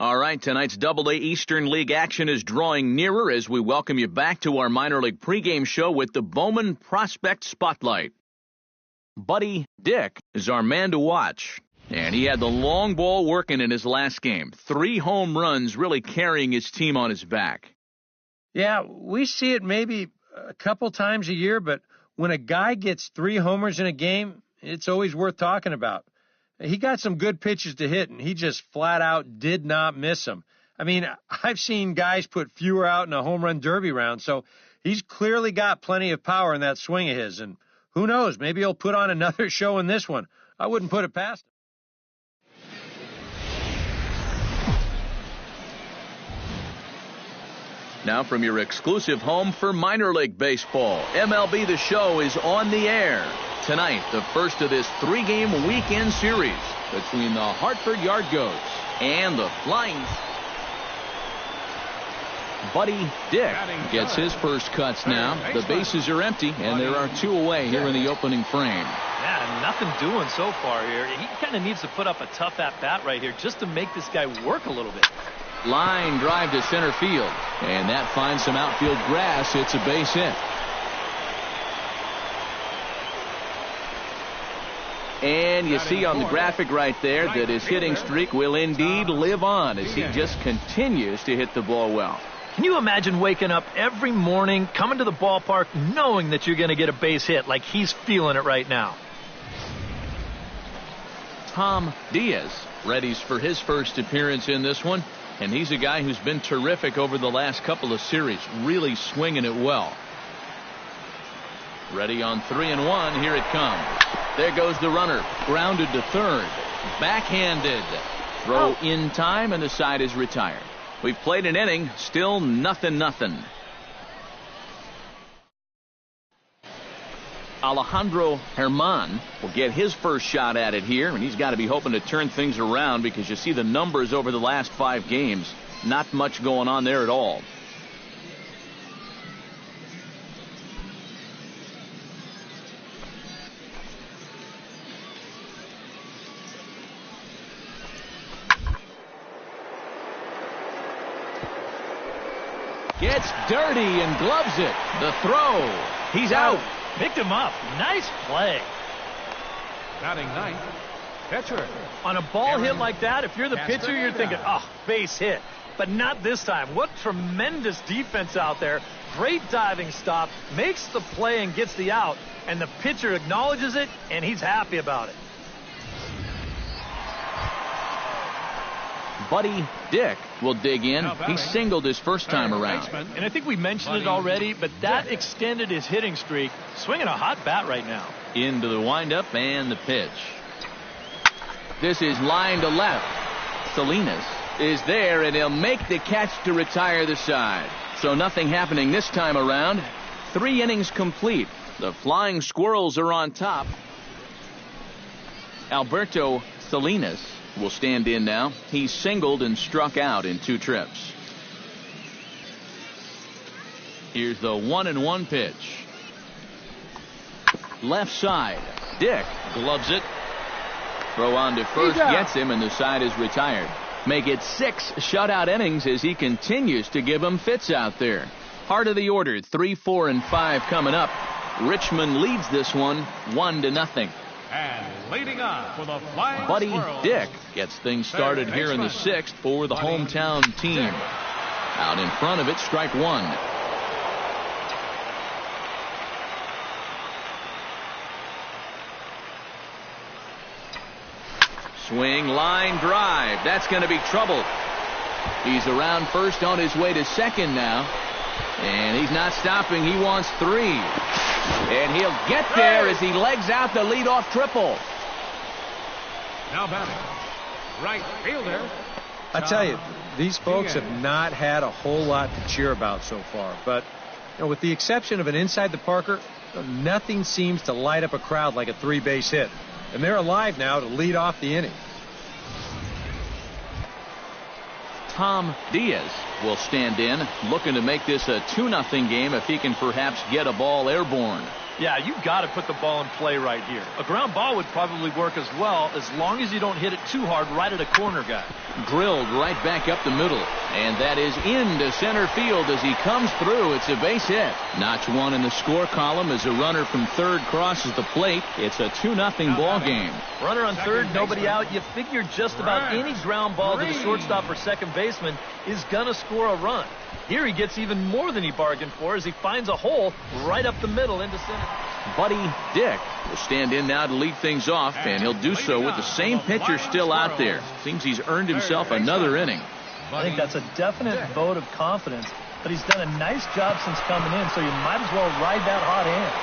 All right, tonight's Double-A Eastern League action is drawing nearer as we welcome you back to our minor league pregame show with the Bowman Prospect Spotlight. Buddy Dick is our man to watch, and he had the long ball working in his last game. 3 home runs really carrying his team on his back. Yeah, we see it maybe a couple times a year, but when a guy gets 3 homers in a game, it's always worth talking about. He got some good pitches to hit, and he just flat out did not miss them. I mean, I've seen guys put fewer out in a home run derby round, so he's clearly got plenty of power in that swing of his. And who knows, maybe he'll put on another show in this one. I wouldn't put it past him. Now from your exclusive home for minor league baseball, MLB The Show is on the air. Tonight, the first of this 3-game weekend series between the Hartford Yard Goats and the Flying. Buddy Dick gets his first cuts now. The bases are empty, and there are 2 away here in the opening frame. Yeah, nothing doing so far here. He kind of needs to put up a tough at-bat right here just to make this guy work a little bit. Line drive to center field, and that finds some outfield grass. It's a base hit. And you see on the graphic right there that his hitting streak will indeed live on as he just continues to hit the ball well. Can you imagine waking up every morning, coming to the ballpark, knowing that you're going to get a base hit like he's feeling it right now? Tom Diaz readies for his first appearance in this one, and he's a guy who's been terrific over the last couple of series, really swinging it well. Ready on 3-1. Here it comes. There goes the runner. Grounded to third. Backhanded. Throw in time, and the side is retired. We've played an inning. Still nothing. Alejandro Herman will get his first shot at it here, and he's got to be hoping to turn things around because you see the numbers over the last 5 games. Not much going on there at all. Gets dirty and gloves it. The throw. He's out. Picked him up. Nice play. Batting ninth, pitcher. On a ball hit like that, if you're the pitcher, you're thinking, oh, base hit. But not this time. What tremendous defense out there. Great diving stop. Makes the play and gets the out. And the pitcher acknowledges it, and he's happy about it. Buddy Dick will dig in. He singled his first time around. And I think we mentioned it already, but that extended his hitting streak. Swinging a hot bat right now. Into the windup and the pitch. This is line to left. Salinas is there, and he'll make the catch to retire the side. So nothing happening this time around. 3 innings complete. The Flying Squirrels are on top. Alberto Salinas will stand in now. He singled and struck out in 2 trips. Here's the 1-1 pitch. Left side. Dick gloves it. Throw on to first gets him, and the side is retired. Make it 6 shutout innings as he continues to give them fits out there. Heart of the order, 3, 4, and 5 coming up. Richmond leads this one 1-0. And leading on for the Flying Buddy Squirrels, Dick gets things started here in the 6th for the hometown team. Out in front of it, strike 1. Swing, line drive. That's going to be trouble. He's around first on his way to second now. And he's not stopping. He wants 3. And he'll get there as he legs out the leadoff triple. Now batting, right fielder. I tell you, these folks have not had a whole lot to cheer about so far. But with the exception of an inside the Parker, nothing seems to light up a crowd like a 3-base hit. And they're alive now to lead off the inning. Tom Diaz will stand in, looking to make this a 2-0 game if he can perhaps get a ball airborne. Yeah, you've got to put the ball in play right here. A ground ball would probably work as well, as long as you don't hit it too hard right at a corner guy. Drilled right back up the middle, and that is into center field as he comes through. It's a base hit. Notch one in the score column as a runner from third crosses the plate. It's a 2-0 ball game. Runner on third, nobody out. You figure just about any ground ball to the shortstop or second baseman is going to score a run. Here he gets even more than he bargained for as he finds a hole right up the middle into center. Buddy Dick will stand in now to lead things off, and he'll do so with the same pitcher still out there. Seems he's earned himself another inning. I think that's a definite vote of confidence, but he's done a nice job since coming in, so you might as well ride that hot hand.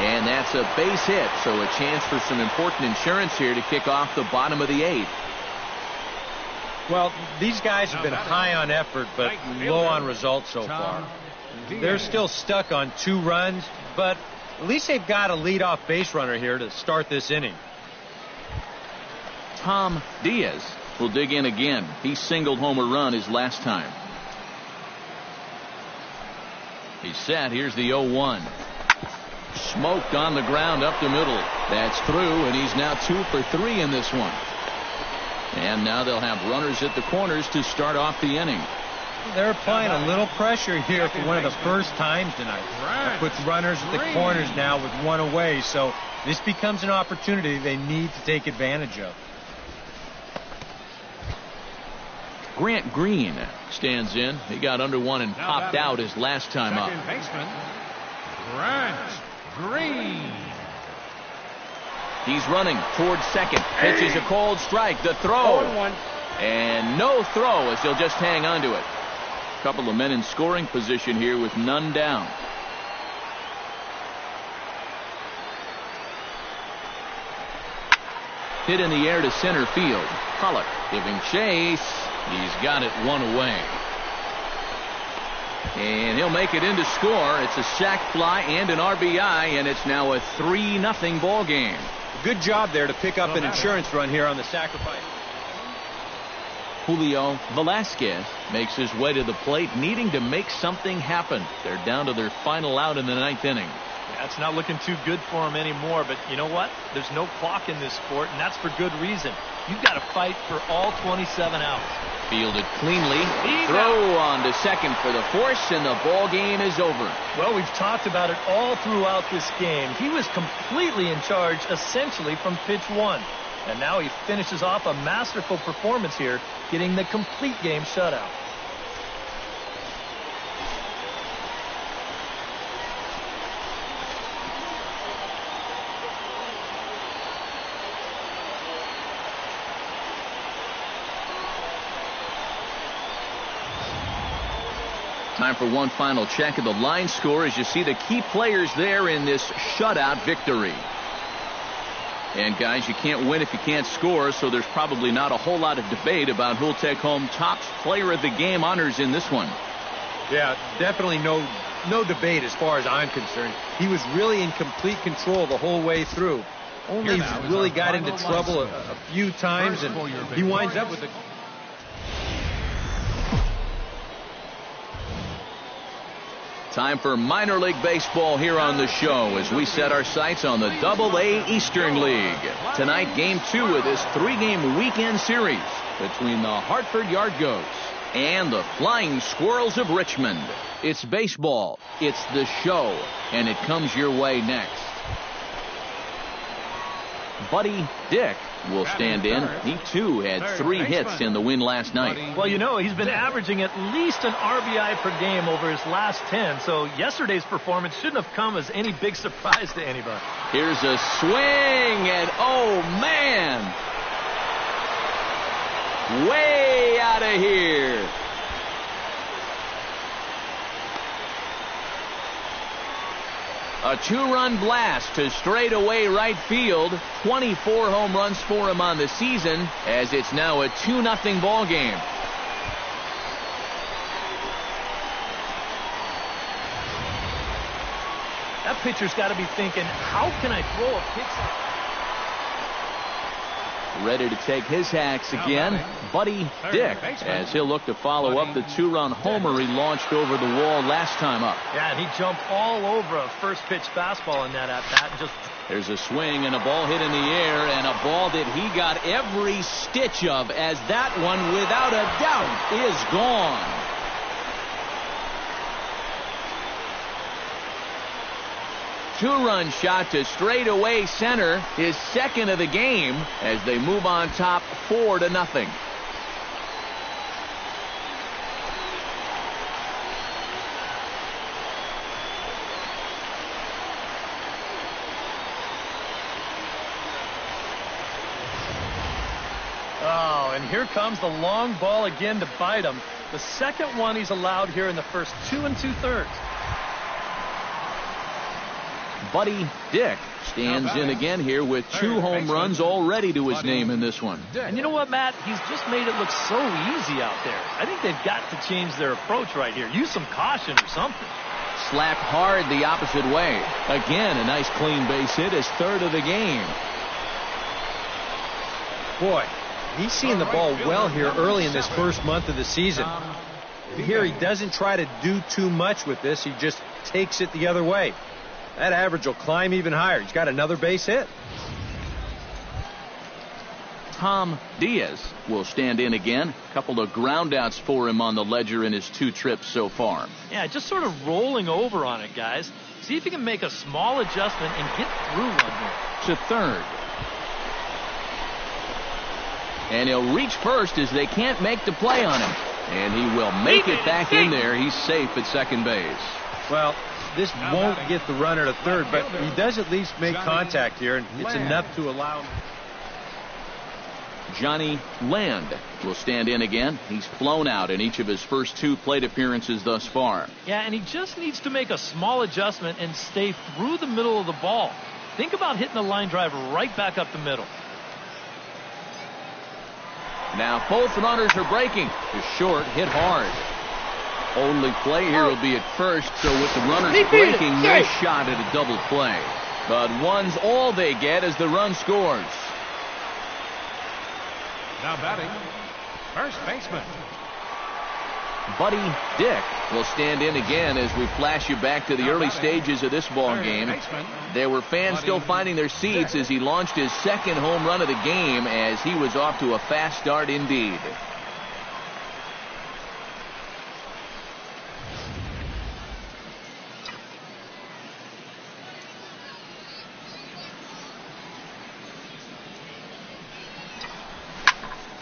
And that's a base hit, so a chance for some important insurance here to kick off the bottom of the 8th. Well, these guys have been high on effort, but low on results so far. They're still stuck on 2 runs, but at least they've got a leadoff base runner here to start this inning. Tom Diaz will dig in again. He singled home a run his last time. He's set. Here's the 0-1. Smoked on the ground up the middle. That's through, and he's now 2 for 3 in this one. And now they'll have runners at the corners to start off the inning. They're applying a little pressure here for one of the first times tonight. That puts runners at the corners now with 1 away, so this becomes an opportunity they need to take advantage of. Grant Green stands in. He got under 1 and popped out his last time up. Second baseman, Grant Green. He's running towards second. Pitches a cold strike. The throw. And no throw as he'll just hang on to it. A couple of men in scoring position here with none down. Hit in the air to center field. Pollock giving chase. He's got it 1 away. And he'll make it in to score. It's a sac fly and an RBI, and it's now a 3-0 ball game. Good job there to pick up an insurance run here on the sacrifice. Julio Velasquez makes his way to the plate, needing to make something happen. They're down to their final out in the 9th inning. Yeah, it's not looking too good for him anymore, but you know what? There's no clock in this sport, and that's for good reason. You've got to fight for all 27 outs. Fielded cleanly. Throw on to second for the force, and the ball game is over. Well, we've talked about it all throughout this game. He was completely in charge, essentially, from pitch 1. And now he finishes off a masterful performance here, getting the complete game shutout. Time for one final check of the line score as you see the key players there in this shutout victory. And guys, you can't win if you can't score, so there's probably not a whole lot of debate about who'll take home top player of the game honors in this one. Yeah, definitely no debate as far as I'm concerned. He was really in complete control the whole way through. Only really got into trouble a few times, and he winds up with a... Time for minor league baseball here on the show as we set our sights on the Double-A Eastern League. Tonight, Game 2 of this 3-game weekend series between the Hartford Yard Goats and the Flying Squirrels of Richmond. It's baseball, it's the show, and it comes your way next. Buddy Dick will stand in. He, too, had 3 hits in the win last night. Well, you know, he's been averaging at least an RBI per game over his last 10, so yesterday's performance shouldn't have come as any big surprise to anybody. Here's a swing, and oh, man! Way out of here. A 2-run blast to straightaway right field. 24 home runs for him on the season, as it's now a 2-0 ball game. That pitcher's got to be thinking, how can I throw a pitch? ready to take his hacks again. Buddy Dick, as he'll look to follow up the 2-run homer he launched over the wall last time up. Yeah, and he jumped all over a first pitch fastball in that at-bat. There's a swing and a ball hit in the air, and a ball that he got every stitch of, as that one, without a doubt, is gone. Two-run shot to straightaway center, his second of the game, as they move on top 4-0. Oh, and here comes the long ball again to bite him. The second one he's allowed here in the first 2 2/3. Buddy Dick stands in again here with 2 home runs already to his name in this one. And you know what, Matt? He's just made it look so easy out there. I think they've got to change their approach right here. Use some caution or something. Slapped hard the opposite way. Again, a nice clean base hit, his third of the game. Boy, he's seeing the ball well here early in this first month of the season. Here he doesn't try to do too much with this. He just takes it the other way. That average will climb even higher. He's got another base hit. Tom Diaz will stand in again. A couple of groundouts for him on the ledger in his 2 trips so far. Yeah, just sort of rolling over on it, guys. See if he can make a small adjustment and get through one here. To third. And he'll reach first as they can't make the play on him. And he will make it back in there. He's safe at second base. Well, this won't get the runner to third, but he does at least make contact here, and it's enough to allow him. Johnny Land will stand in again. He's flown out in each of his first 2 plate appearances thus far. Yeah, and he just needs to make a small adjustment and stay through the middle of the ball. Think about hitting a line drive right back up the middle. Now both runners are breaking. The short hit hard. Only play here will be at first, so with the runners breaking, nice shot at a double play. But one's all they get as the run scores. Now batting, first baseman. Buddy Dick will stand in again as we flash you back to the early stages of this ball game. There were fans still finding their seats as he launched his second home run of the game, as he was off to a fast start indeed.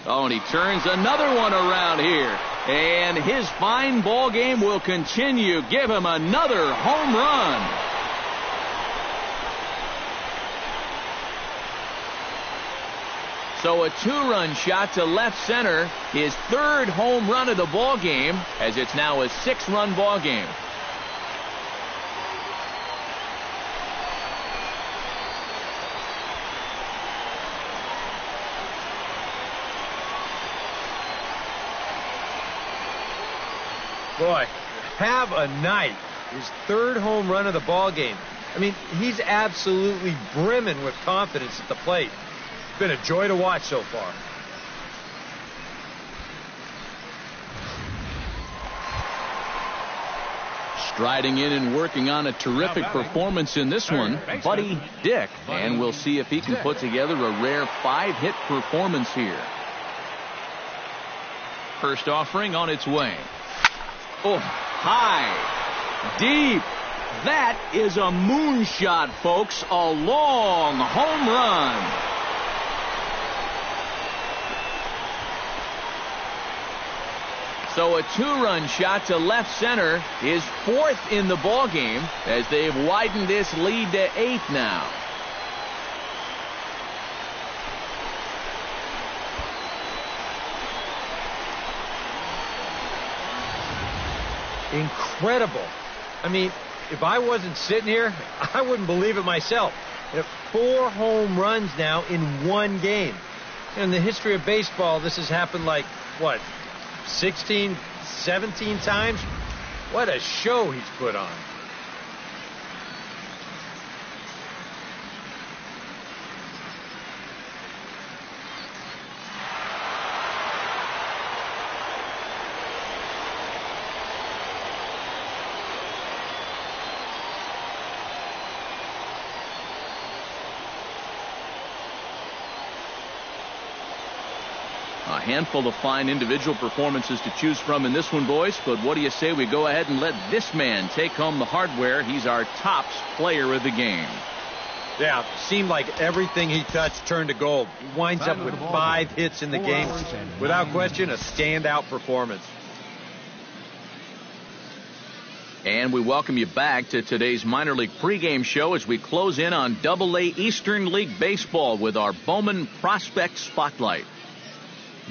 Oh, and he turns another one around here. And his fine ball game will continue. Give him another home run. So a 2-run shot to left center. His third home run of the ball game, as it's now a 6-run ball game. Boy, have a night. His third home run of the ball game. I mean, he's absolutely brimming with confidence at the plate. It's been a joy to watch so far. Striding in and working on a terrific performance in this one, Buddy Dick. And we'll see if he can put together a rare 5-hit performance here. First offering on its way. Oh, high, deep. That is a moonshot, folks. A long home run. So a 2-run shot to left center is 4th in the ball game, as they've widened this lead to 8 now. Incredible. I mean, if I wasn't sitting here, I wouldn't believe it myself. 4 home runs now in one game. In the history of baseball, this has happened like, what, 16, 17 times? What a show he's put on. A handful of fine individual performances to choose from in this one, boys. But what do you say we go ahead and let this man take home the hardware? He's our tops player of the game. Yeah, seemed like everything he touched turned to gold. He winds up with 5 hits in the game. Without question, a standout performance. And we welcome you back to today's minor league pregame show as we close in on Double-A Eastern League Baseball with our Bowman Prospect Spotlight.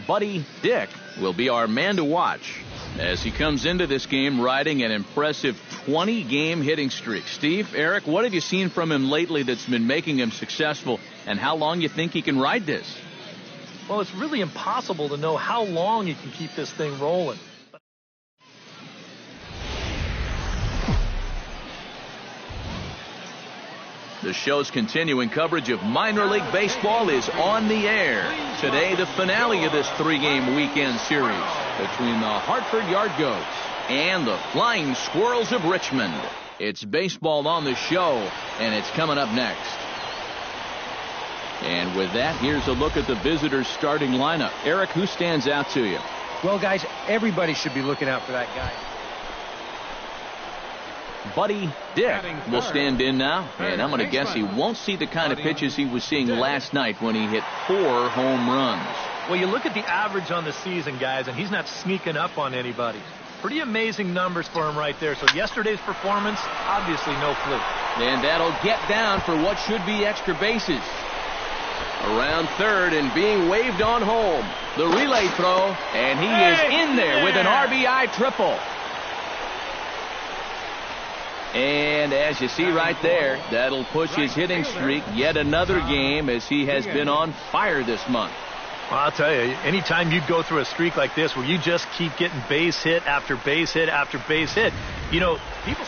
Buddy Dick will be our man to watch as he comes into this game riding an impressive 20-game hitting streak. Steve, Eric, what have you seen from him lately that's been making him successful, and how long you think he can ride this? Well, it's really impossible to know how long he can keep this thing rolling. The show's continuing coverage of minor league baseball is on the air. Today, the finale of this 3-game weekend series between the Hartford Yard Goats and the Flying Squirrels of Richmond. It's baseball on the show, and it's coming up next. And with that, here's a look at the visitors' starting lineup. Eric, who stands out to you? Well, guys, everybody should be looking out for that guy. Buddy Dick will stand in now, and I'm going to guess he won't see the kind of pitches he was seeing last night when he hit 4 home runs. Well, you look at the average on the season, guys, and he's not sneaking up on anybody. Pretty amazing numbers for him right there. So yesterday's performance, obviously no fluke. And that'll get down for what should be extra bases. Around third and being waved on home. The relay throw, and he is in there with an RBI triple. And as you see right there, that'll push his hitting streak yet another game as he has been on fire this month. Well, I'll tell you, anytime you go through a streak like this where you just keep getting base hit after base hit after base hit, you know, people...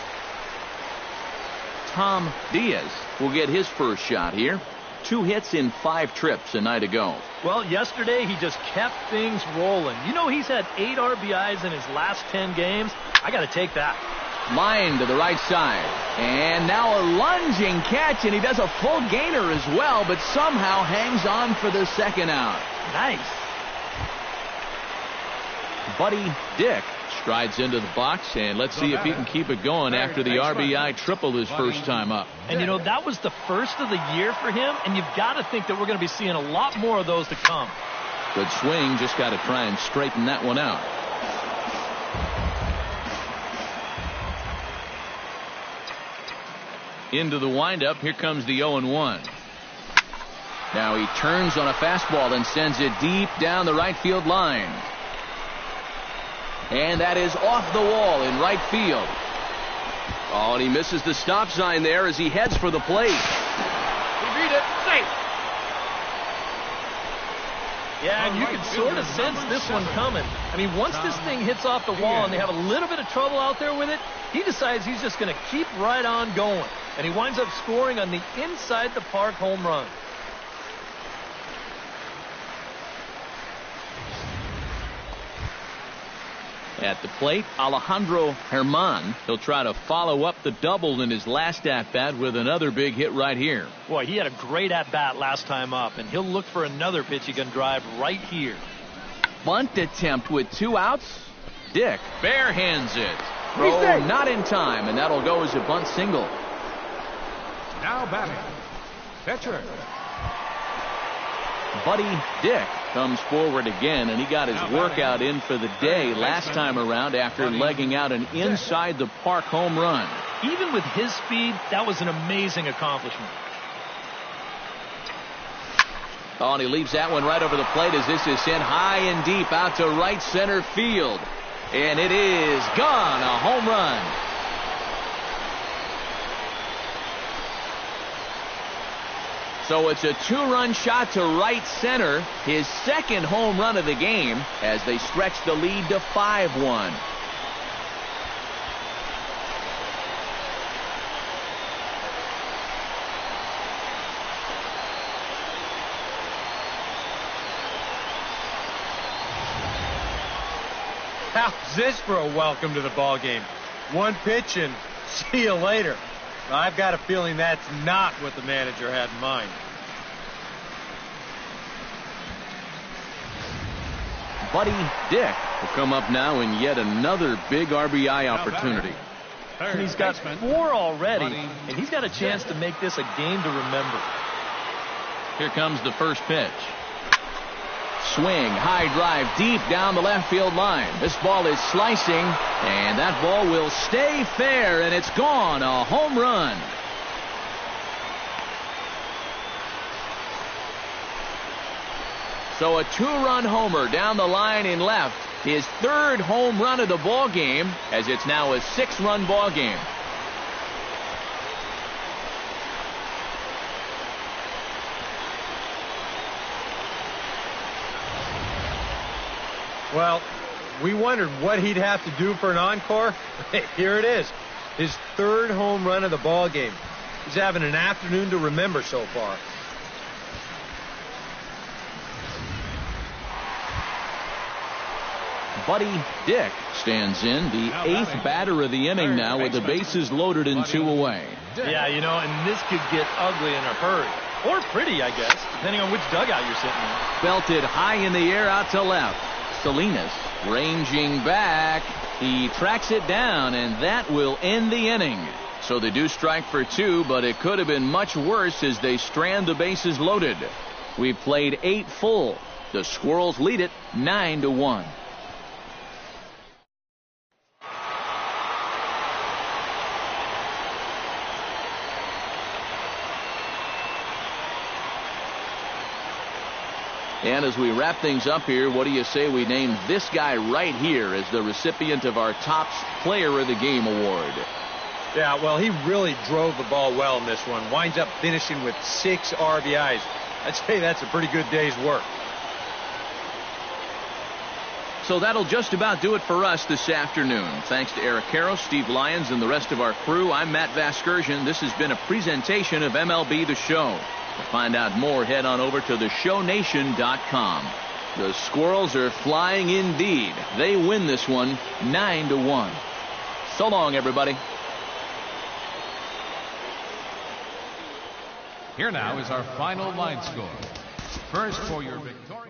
Tom Diaz will get his first shot here. 2 hits in 5 trips a night ago. Well, yesterday he just kept things rolling. You know, he's had 8 RBIs in his last 10 games. I got to take that. Line to the right side. And now a lunging catch, and he does a full gainer as well, but somehow hangs on for the second out. Nice. Buddy Dick strides into the box, and let's see if he can keep it going after the RBI triple his first time up. And, you know, that was the first of the year for him, and you've got to think that we're going to be seeing a lot more of those to come. Good swing, just got to try and straighten that one out. Into the windup, here comes the 0-1. Now he turns on a fastball and sends it deep down the right field line. And that is off the wall in right field. Oh, and he misses the stop sign there as he heads for the plate. He beat it. Safe. Yeah, and you can sort of sense this one coming. I mean, once this thing hits off the wall and they have a little bit of trouble out there with it, he decides he's just going to keep right on going. And he winds up scoring on the inside the park home run. At the plate, Alejandro Herman. He'll try to follow up the double in his last at-bat with another big hit right here. Boy, he had a great at-bat last time up, and he'll look for another pitch he can drive right here. Bunt attempt with 2 outs. Dick barehands it. Throw not in time, and that'll go as a bunt single. Now batting, pitcher. Buddy Dick comes forward again, and he got his workout in for the day last time around after legging out an inside the park home run. Even with his speed, that was an amazing accomplishment. Oh, and he leaves that one right over the plate as this is sent high and deep out to right center field. And it is gone, a home run. So it's a 2-run shot to right center, his second home run of the game as they stretch the lead to 5-1. How's this for a welcome to the ball game? 1 pitch and see you later. I've got a feeling that's not what the manager had in mind. Buddy Dick will come up now in yet another big RBI opportunity. And he's got 4 already, and he's got a chance to make this a game to remember. Here comes the first pitch. Swing, high drive, deep down the left field line. This ball is slicing, and that ball will stay fair, and it's gone. A home run. So a 2-run homer down the line in left. His 3rd home run of the ball game, as it's now a 6-run ball game. Well, we wondered what he'd have to do for an encore. Here it is. His 3rd home run of the ball game. He's having an afternoon to remember so far. Buddy Dick stands in, the 8th batter of the inning now with the bases loaded and 2 away. Yeah, you know, and this could get ugly in a hurry. Or pretty, I guess, depending on which dugout you're sitting in. Belted high in the air out to left. Salinas ranging back. He tracks it down, and that will end the inning. So they do strike for 2, but it could have been much worse as they strand the bases loaded. We've played 8 full. The Squirrels lead it 9-1. And as we wrap things up here, what do you say we name this guy right here as the recipient of our Topps Player of the Game award? Yeah, well, he really drove the ball well in this one. Winds up finishing with 6 RBIs. I'd say that's a pretty good day's work. So that'll just about do it for us this afternoon. Thanks to Eric Karros, Steve Lyons, and the rest of our crew. I'm Matt Vasgersian. This has been a presentation of MLB The Show. To find out more, head on over to theshownation.com. The Squirrels are flying indeed. They win this one 9-1. So long, everybody. Here now is our final line score. First for your victorious